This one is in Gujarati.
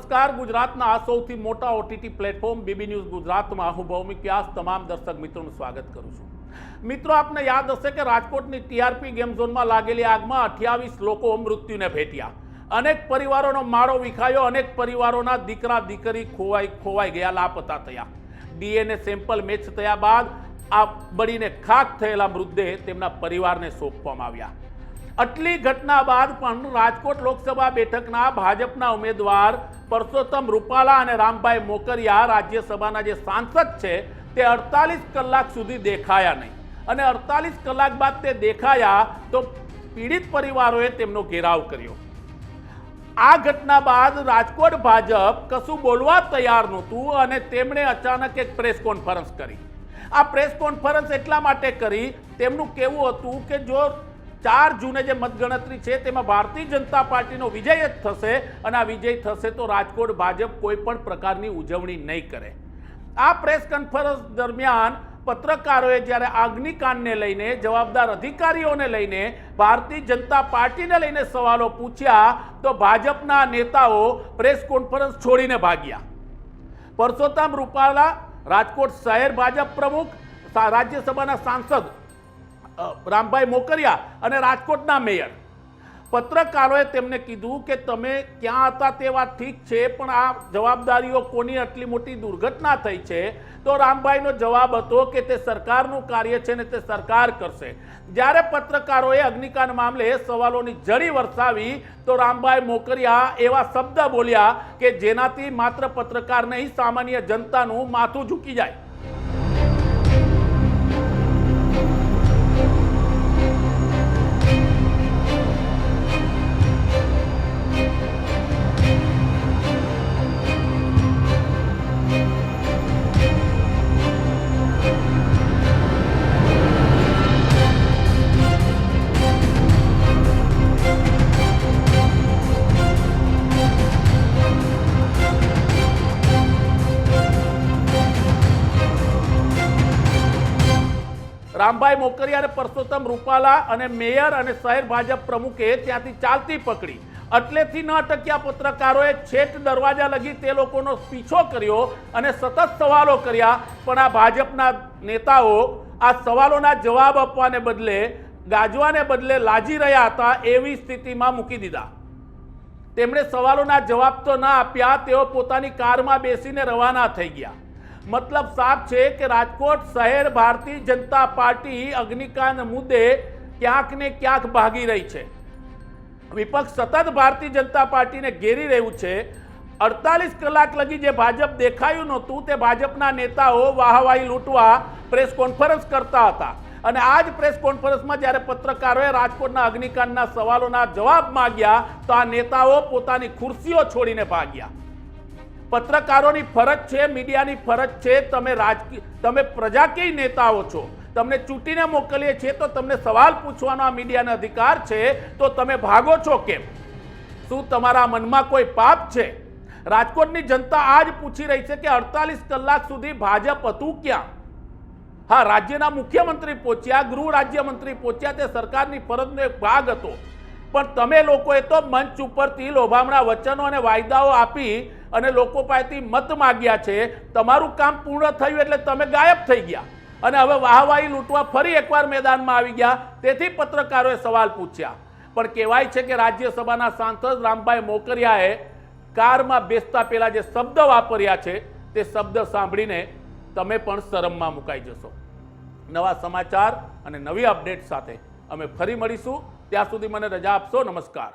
નમસ્કાર ગુજરાતના આ સૌથી મોટા ઓટીટી પ્લેટફોર્મ બીબી ન્યૂઝ ગુજરાતમાં હું ભૌમિક વ્યાસ તમામ દર્શક મિત્રોનું સ્વાગત કરું છું। મિત્રો, આપને યાદ હશે કે રાજકોટની ટીઆરપી ગેમ ઝોનમાં લાગેલી આગમાં 28 લોકો મૃત્યુને ભેટ્યા, અનેક પરિવારોનો માળો વિખાયો, અનેક પરિવારોના દીકરા દીકરી ખોવાઈ ગયા, લાપતા થયા। ડીએનએ સેમ્પલ મેચ થયા બાદ આ બળીને ખાખ થયેલા મૃતદેહ તેમના પરિવારને સોંપવામાં આવ્યા। આટલી ઘટના બાદ પણ રાજકોટ લોકસભા બેઠકના ભાજપના ઉમેદવાર પરસોત્તમ રૂપાલા અને રામભાઈ મોકરિયા રાજ્યસભાના જે સાંસદ છે તે 48 કલાક સુધી દેખાયા નહીં, અને 48 કલાક બાદ તે દેખાયા તો પીડિત પરિવારોએ તેમનો ઘેરાવ કર્યો। આ ઘટના બાદ રાજકોટ ભાજપ કશું બોલવા તૈયાર નહોતું અને તેમણે અચાનક એક પ્રેસ કોન્ફરન્સ કરી। આ પ્રેસ કોન્ફરન્સ એટલા માટે કરી, તેમનું કહેવું હતું કે જો 4 જૂને જે મતગણતરી છે તેમાં ભારતીય જનતા પાર્ટીનો વિજય જ થશે અને આ વિજય થશે તો રાજકોટ ભાજપ કોઈ પણ પ્રકારની ઉજવણી નહીં કરે। આ પ્રેસ કોન્ફરન્સ દરમિયાન પત્રકારોએ જ્યારે અગ્નિકાંડને લઈને, જવાબદાર અધિકારીઓને લઈને, ભારતીય જનતા પાર્ટીને લઈને સવાલો પૂછ્યા તો ભાજપના નેતાઓ પ્રેસ કોન્ફરન્સ છોડીને ભાગ્યા। પરસોત્તમ રૂપાલા, રાજકોટ શહેર ભાજપ પ્રમુખ, રાજ્યસભાના સાંસદ રામભાઈ મોકરિયા અને રાજકોટના મેયર, પત્રકારોએ તેમને કીધું કે તમે ક્યાં હતા તે વાત ઠીક છે, પણ આ જવાબદારીઓ કોની આટલી મોટી દુર્ઘટના થઈ છે? તો રામભાઈનો જવાબ હતો કે તે સરકારનું કાર્ય છે ને તે સરકાર કરશે। જ્યારે પત્રકારોએ અગ્નિકાંડ મામલે સવાલોની જડી વરસાવી તો રામભાઈ મોકરિયા એવા શબ્દ બોલ્યા કે જેનાથી માત્ર પત્રકાર નહીં, સામાન્ય જનતાનું માથું ઝૂકી જાય। રામભાઈ મોકરિયા અને પરસોત્તમ રૂપાલા અને મેયર અને શહેર ભાજપ પ્રમુખે ત્યાંથી ચાલતી પકડી। એટલેથી ન અટક્યા પત્રકારોએ છેક દરવાજા લગી તે લોકોનો પીછો કર્યો અને સતત સવાલો કર્યા, પણ આ ભાજપના નેતાઓ આ સવાલોના જવાબ આપવાને બદલે, ગાજવાને બદલે લાજી રહ્યા હતા એવી સ્થિતિમાં મૂકી દીધા। તેમણે સવાલોના જવાબ તો ના આપ્યા, તેઓ પોતાની કારમાં બેસીને રવાના થઈ ગયા। મતલબ સાફ છે કે રાજકોટ શહેર ભારતીય જનતા પાર્ટી અગ્નિકાંડ મુદ્દે ક્યાંક ને ક્યાંક ભાગી રહી છે। વિપક્ષ સતત ભારતીય જનતા પાર્ટીને ઘેરી રહ્યું છે। 48 કલાક લગી જે ભાજપ દેખાયું નહોતું તે ભાજપના નેતાઓ વાહવાહી લૂંટવા પ્રેસ કોન્ફરન્સ કરતા હતા, અને આ જ પ્રેસ કોન્ફરન્સમાં જ્યારે પત્રકારોએ રાજકોટના અગ્નિકાંડના સવાલોના જવાબ માંગ્યા તો આ નેતાઓ પોતાની ખુરશીઓ છોડીને ભાગ્યા। પત્રકારોની ફરજ છે, મીડિયાની ફરજ છે, તમે પ્રજાકીય નેતાઓ છો, તમને ચૂંટીને મોકલીએ છીએ તો તમને સવાલ પૂછવાનો આ મીડિયાનો અધિકાર છે, તો તમે ભાગો છો કેમ? શું તમારા મનમાં કોઈ પાપ છે? રાજકોટની જનતા આજ પૂછી રહી છે કે 48 કલાક સુધી ભાજપ હતું ક્યાં? હા, રાજ્યના મુખ્યમંત્રી પહોંચ્યા, ગૃહ રાજ્યમંત્રી પહોંચ્યા, તે સરકારની ફરજનો એક ભાગ હતો, પણ તમે લોકોએ તો મંચ ઉપરથી લોભામણા વચનો અને વાયદાઓ આપી અને લોકો પાસેથી મત માગ્યા છે। તમારું કામ પૂર્ણ થયું એટલે તમે ગાયબ થઈ ગયા અને હવે વાહવાહી લૂંટવા ફરી એકવાર મેદાનમાં આવી ગયા। તેથી પત્રકારોએ સવાલ પૂછ્યા, પણ કહેવાય છે કે રાજ્યસભાના સાંસદ રામભાઈ મોકરિયાએ કારમાં બેસતા પહેલા જે શબ્દ વાપર્યા છે તે શબ્દ સાંભળીને તમે પણ શરમમાં મુકાઈ જશો। નવા સમાચાર અને નવી અપડેટ સાથે અમે ફરી મળીશું, ત્યાં સુધી મને રજા આપશો। નમસ્કાર।